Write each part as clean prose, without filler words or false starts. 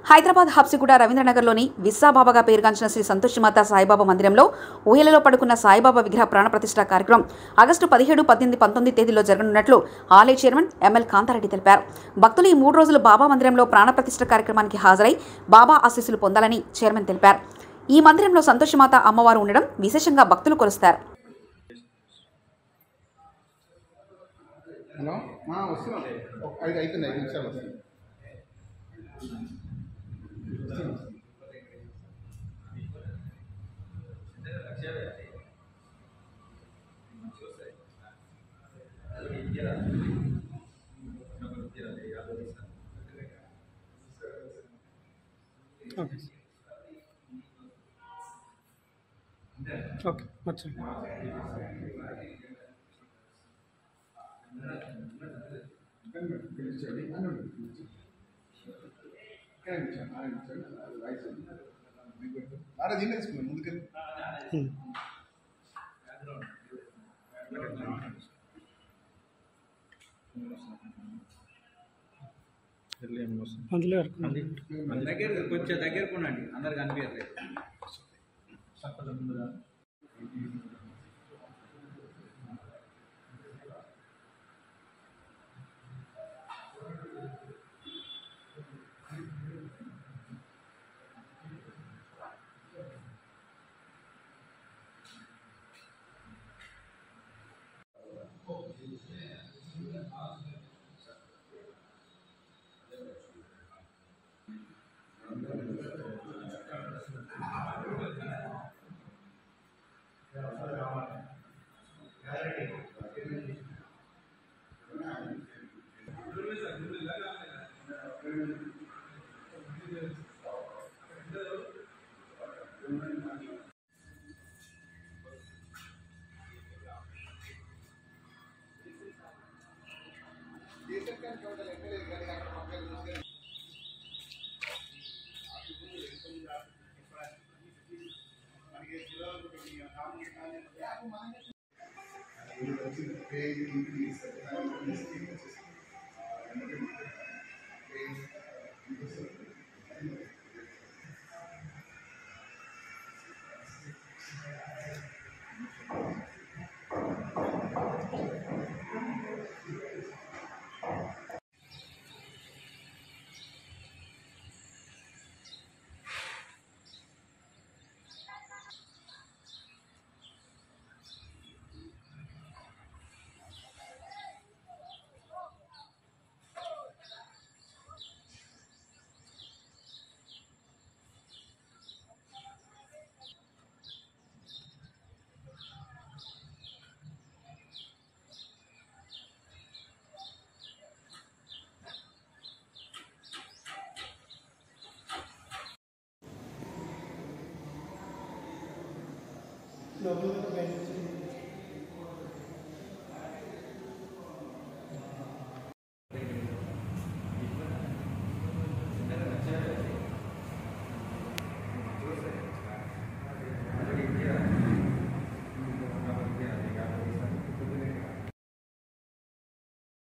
హైదరాబాద్ హబ్సిగూడ రవీంద్రనగర్లోని విస్సాబాబాగా పేరుగాంచిన శ్రీ సంతోషిమాత సాయిబాబా మందిరంలో ఊయలలో పడుకున్న సాయిబాబా విగ్రహ ప్రాణప్రతిష్ఠ కార్యక్రమం ఆగస్టు 17, 18, 19 తేదీల్లో జరగనున్నట్లు ఆలయ చైర్మన్ ఎంఎల్ కాంతారెడ్డి తెలిపారు. భక్తులు ఈ 3 రోజులు బాబా మందిరంలో ప్రాణప్రతిష్ఠ కార్యక్రమానికి హాజరై బాబా ఆశీస్సులు పొందాలని చైర్మన్ తెలిపారు. ఈ మందిరంలో సంతోషిమాత అమ్మవారు ఉండడం విశేషంగా భక్తులు కొలుస్తారు. ఓకే వచ్చి కొంచెం దగ్గర కొనండి, అందరు కనిపించలేదు.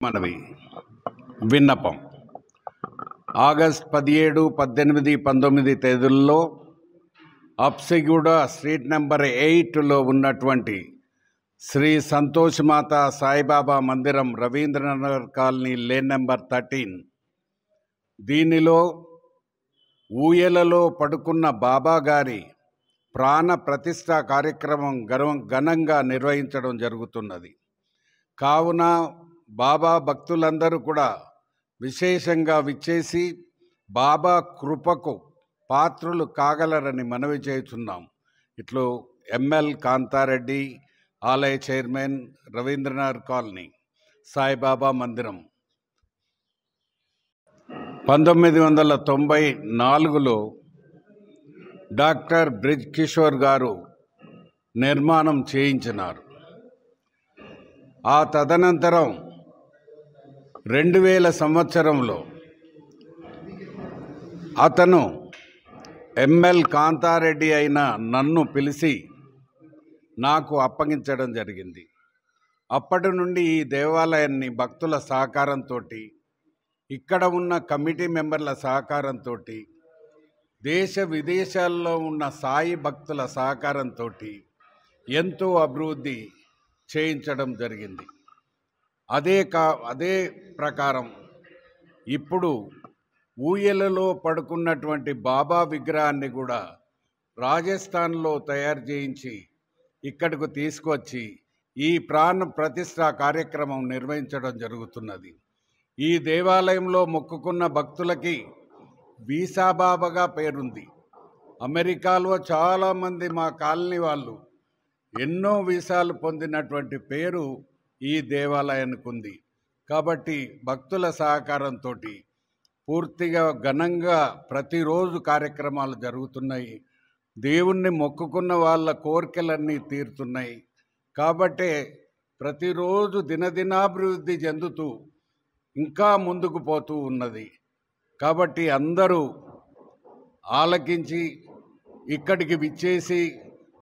మనవి విన్నపం ఆగస్ట్ 17, 18, 19 తేదీల్లో హబ్సిగూడ స్ట్రీట్ నెంబర్ 8లో ఉన్నటువంటి శ్రీ సంతోషిమాత సాయిబాబా మందిరం రవీంద్రనగర్ కాలనీ లేన్ నెంబర్ 13 దీనిలో ఊయలలో పడుకున్న బాబా గారి ప్రాణ ప్రతిష్ఠ కార్యక్రమం ఘనంగా నిర్వహించడం జరుగుతున్నది. కావున బాబా భక్తులందరూ కూడా విశేషంగా విచ్చేసి బాబా కృపకు పాత్రులు కాగలరని మనవి చేస్తున్నాం. ఇట్లు ఎంఎల్ కాంతారెడ్డి, ఆలయ చైర్మన్, రవీంద్రనగర్ కాలనీ, సాయిబాబా మందిరం. 1994లో డాక్టర్ బ్రిజ్ కిషోర్ గారు నిర్మాణం చేయించినారు. ఆ తదనంతరం 2000 సంవత్సరంలో అతను ఎంఎల్ కాంతారెడ్డి అయిన నన్ను పిలిచి నాకు అప్పగించడం జరిగింది. అప్పటి నుండి ఈ దేవాలయాన్ని భక్తుల సహకారంతో, ఇక్కడ ఉన్న కమిటీ మెంబర్ల సహకారంతో దేశ విదేశాల్లో ఉన్న సాయి భక్తుల సహకారంతో ఎంతో అభివృద్ధి చేయించడం జరిగింది. అదే ప్రకారం ఇప్పుడు ఊయలలో పడుకున్నటువంటి బాబా విగ్రహాన్ని కూడా రాజస్థాన్లో తయారు చేయించి ఇక్కడకు తీసుకొచ్చి ఈ ప్రాణ ప్రతిష్ఠ కార్యక్రమం నిర్వహించడం జరుగుతున్నది. ఈ దేవాలయంలో మొక్కుకున్న భక్తులకి వీసా బాబాగా పేరుంది. అమెరికాలో చాలామంది మా కాలనీ వాళ్ళు ఎన్నో వీసాలు పొందినటువంటి పేరు ఈ దేవాలయానికి ఉంది. కాబట్టి భక్తుల సహకారంతో పూర్తిగా ఘనంగా ప్రతిరోజు కార్యక్రమాలు జరుగుతున్నాయి. దేవుణ్ణి మొక్కుకున్న వాళ్ళ కోరికలన్నీ తీరుతున్నాయి. కాబట్టే ప్రతిరోజు దినదినాభివృద్ధి చెందుతూ ఇంకా ముందుకు పోతూ ఉన్నది. కాబట్టి అందరూ ఆలకించి ఇక్కడికి విచ్చేసి